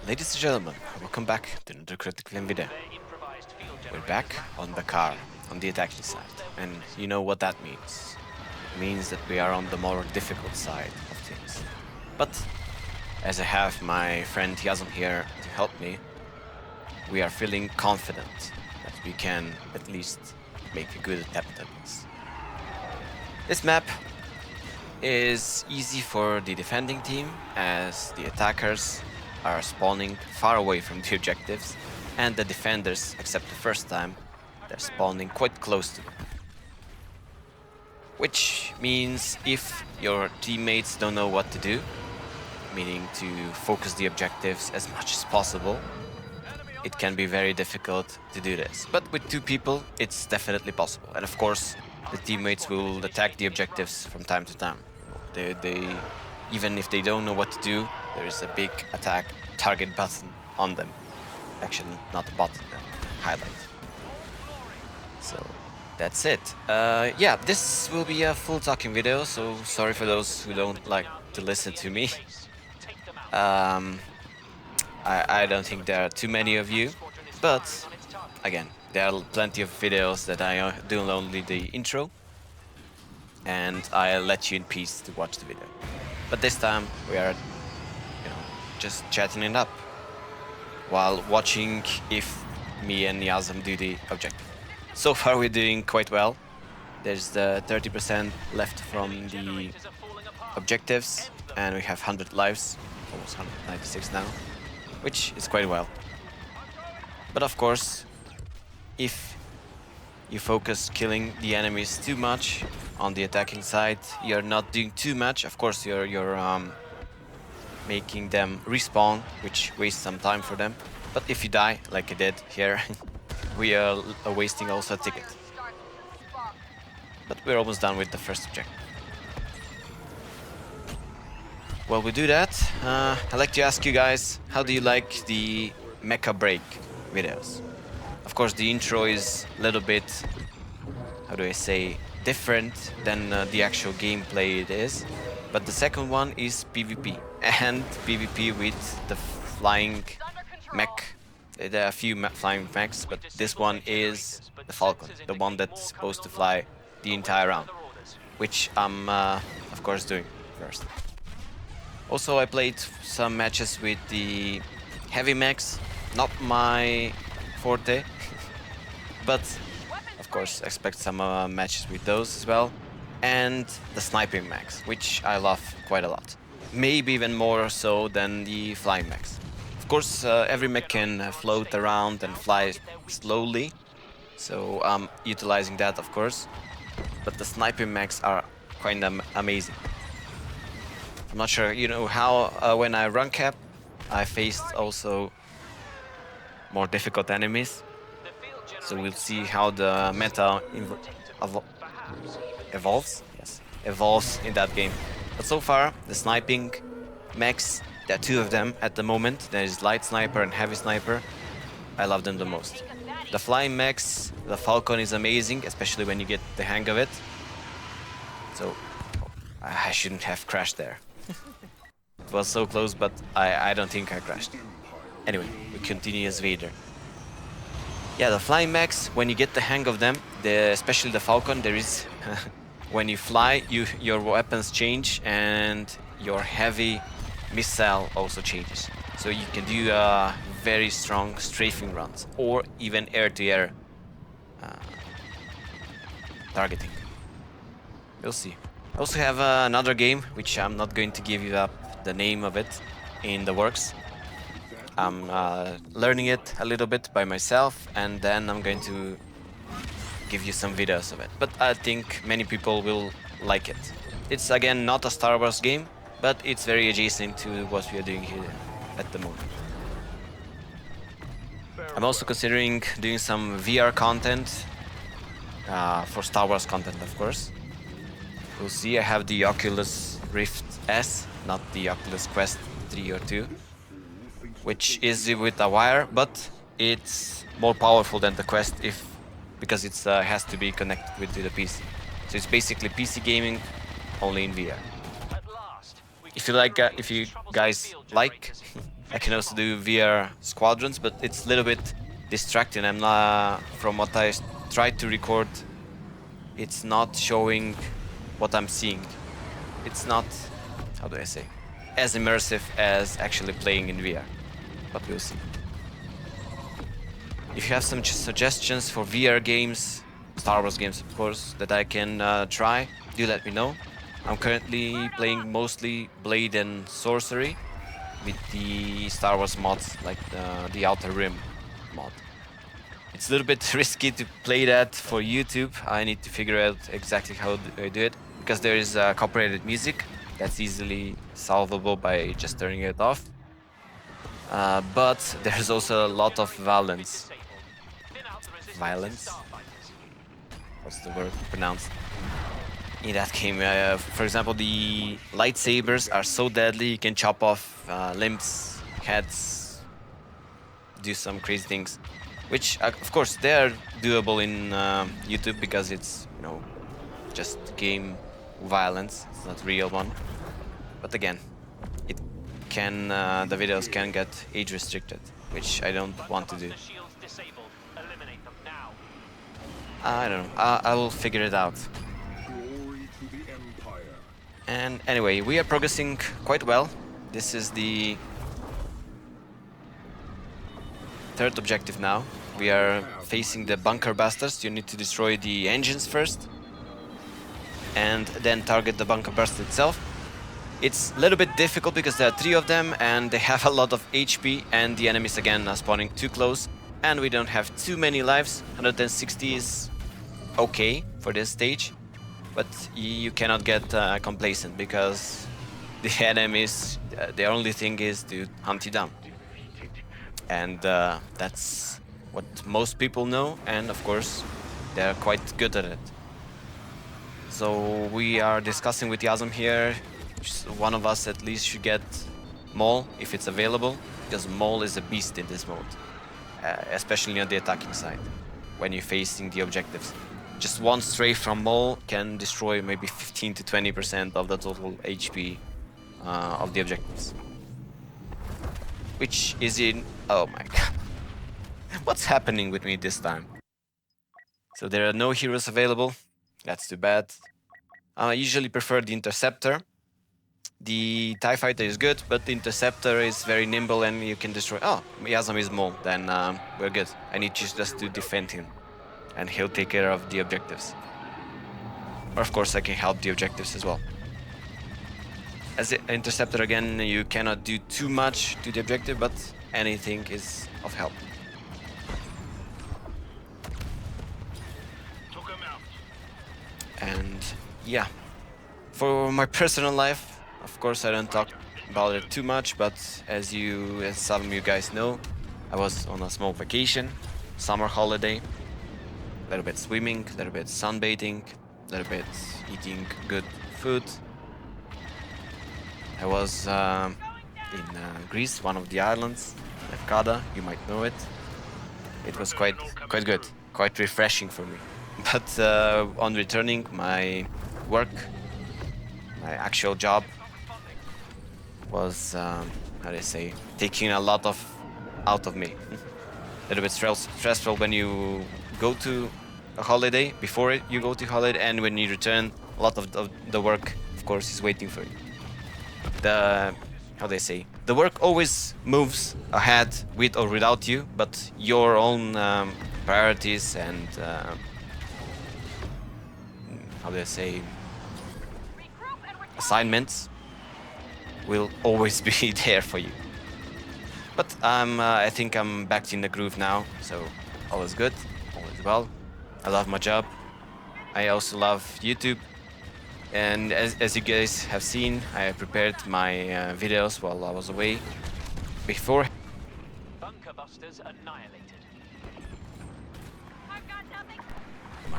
Ladies and gentlemen, welcome back to another critical video. We're back on the car, on the attacking side, and you know what that means. It means that we are on the more difficult side of things. But as I have my friend Yazam here to help me, we are feeling confident that we can at least make a good attempt at this. This map is easy for the defending team, as the attackers are spawning far away from the objectives, and the defenders, except the first time, they're spawning quite close to them. Which means if your teammates don't know what to do, meaning to focus the objectives as much as possible, it can be very difficult to do this. But with two people, it's definitely possible. And of course, the teammates will attack the objectives from time to time. They even if they don't know what to do, there is a big attack target button on them. Actually, not a button, a highlight. So that's it. Yeah, this will be a full talking video, so sorry for those who don't like to listen to me. I don't think there are too many of you, but again, there are plenty of videos that I do only the intro, and I'll let you in peace to watch the video. But this time we are, just chatting it up while watching if me and Yazam do the objective. So far we're doing quite well. There's the 30% left from the objectives, and we have 100 lives, almost 196 now, which is quite well. But of course, if you focus killing the enemies too much on the attacking side, you're not doing too much. Of course, you're making them respawn, which wastes some time for them. But if you die, like I did here, we are wasting also a ticket. But we're almost done with the first objective. While we do that, I'd like to ask you guys, how do you like the mecha break videos? Of course, the intro is a little bit, how do I say, different than the actual gameplay it is. But the second one is PvP, and PvP with the flying mech. There are a few flying mechs, but this one is the Falcon, the one that's supposed to fly the entire round, which I'm of course doing first. Also, I played some matches with the heavy mechs, not my forte, but of course expect some matches with those as well. And the sniping mechs, which I love quite a lot. Maybe even more so than the flying mechs. Of course, every mech can float around and fly slowly, so I'm utilizing that, of course. But the sniping mechs are quite amazing. I'm not sure, how when I run cap, I faced also more difficult enemies. So we'll see how the meta evolves in that game. But so far, the sniping mechs, there are two of them at the moment. There is light sniper and heavy sniper. I love them the most. The flying mechs, the Falcon is amazing, especially when you get the hang of it. So I shouldn't have crashed there. It was so close, but I don't think I crashed. Anyway, we continue as Vader. Yeah, the flying mechs, when you get the hang of them, especially the Falcon, there is when you fly, your weapons change, and your heavy missile also changes. So you can do very strong strafing runs, or even air-to-air targeting. We'll see. I also have another game, which I'm not going to give you the name of it, in the works. I'm learning it a little bit by myself, and then I'm going to give you some videos of it. But I think many people will like it. It's again not a Star Wars game, but it's very adjacent to what we are doing here at the moment. I'm also considering doing some VR content for Star Wars content, of course. We'll see. I have the Oculus Rift S, not the Oculus Quest 3 or 2, which is with a wire, but it's more powerful than the Quest because it has to be connected with the PC. So it's basically PC gaming, only in VR. If you guys like I can also do VR squadrons, but it's a little bit distracting. I'm not, from what I tried to record, it's not showing what I'm seeing. It's not, how do I say, as immersive as actually playing in VR, but we'll see. If you have some suggestions for VR games, Star Wars games of course, that I can try, do let me know. I'm currently playing mostly Blade and Sorcery with the Star Wars mods, like the Outer Rim mod. It's a little bit risky to play that for YouTube. I need to figure out exactly how I do it, because there is copyrighted music that's easily solvable by just turning it off. But there's also a lot of violence. Violence? What's the word pronounced? In that game, for example, the lightsabers are so deadly, you can chop off limbs, heads, do some crazy things. Which, of course, they are doable in YouTube because it's, you know, just game violence. It's not real one. But again, it can the videos can get age restricted, which I don't want to do. I don't know. I will figure it out. And anyway, we are progressing quite well. This is the third objective now. We are facing the bunker busters. You need to destroy the engines first and then target the bunker buster itself. It's a little bit difficult because there are 3 of them and they have a lot of HP, and the enemies again are spawning too close, and we don't have too many lives. 160 is okay for this stage, but you cannot get complacent because the enemies, their only thing is to hunt you down. And that's what most people know, and of course they're quite good at it. So we are discussing with Yazam here, one of us at least should get Maul if it's available, because Maul is a beast in this mode, especially on the attacking side when you're facing the objectives. Just one strafe from Maul can destroy maybe 15 to 20% of the total HP of the objectives. Which is in... oh my god. What's happening with me this time? So there are no heroes available. That's too bad. I usually prefer the Interceptor. The TIE Fighter is good, but the Interceptor is very nimble and you can destroy... oh, Yazam is Maul. Then we're good. I need just to defend him, and he'll take care of the objectives. Or of course I can help the objectives as well. As the Interceptor again, you cannot do too much to the objective, but anything is of help. And yeah, for my personal life, of course I don't talk about it too much, but as some of you guys know, I was on a small vacation, summer holiday. A little bit swimming, a little bit sunbathing, a little bit eating good food. I was in Greece, one of the islands, Lefkada, you might know it. It was quite good, quite refreshing for me. But on returning, my work, my actual job was, how do I say, taking a lot out of me. A little bit stressful when you go to a holiday, before you go to holiday, and when you return, a lot of the work, of course, is waiting for you. How they say, the work always moves ahead with or without you, but your own priorities and how do I say, assignments will always be there for you. But I think I'm back in the groove now, so all is good, all is well. I love my job. I also love YouTube. And as you guys have seen, I prepared my videos while I was away. Before Bunker busters annihilated.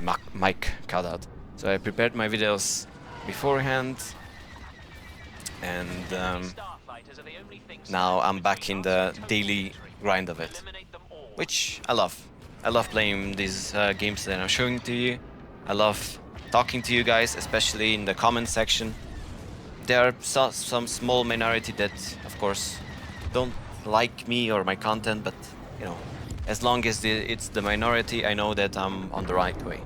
my mic cut out. So I prepared my videos beforehand, and now I'm back in the daily grind of it, which I love. I love playing these games that I'm showing to you. I love talking to you guys, especially in the comment section. There are some small minority that, of course, don't like me or my content, but you know, as long as it's the minority, I know that I'm on the right way.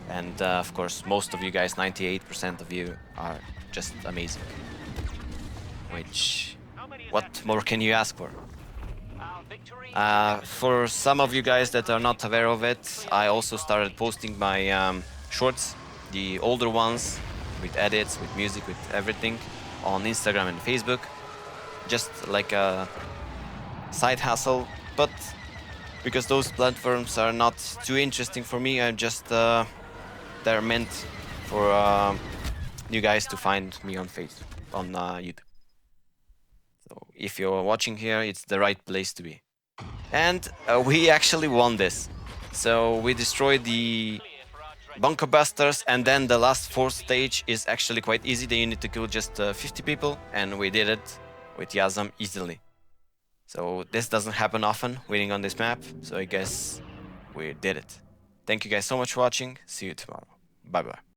And of course, most of you guys, 98% of you, are just amazing. Which, what more can you ask for? For some of you guys that are not aware of it, I also started posting my shorts, the older ones, with edits, with music, with everything, on Instagram and Facebook. Just like a side hustle, but because those platforms are not too interesting for me, I'm just they're meant for you guys to find me on YouTube. So if you're watching here, it's the right place to be. And we actually won this. So we destroyed the bunker busters, and then the last fourth stage is actually quite easy. They need to kill just 50 people, and we did it with Yazam easily. So this doesn't happen often, winning on this map, so I guess we did it. Thank you guys so much for watching. See you tomorrow. Bye bye.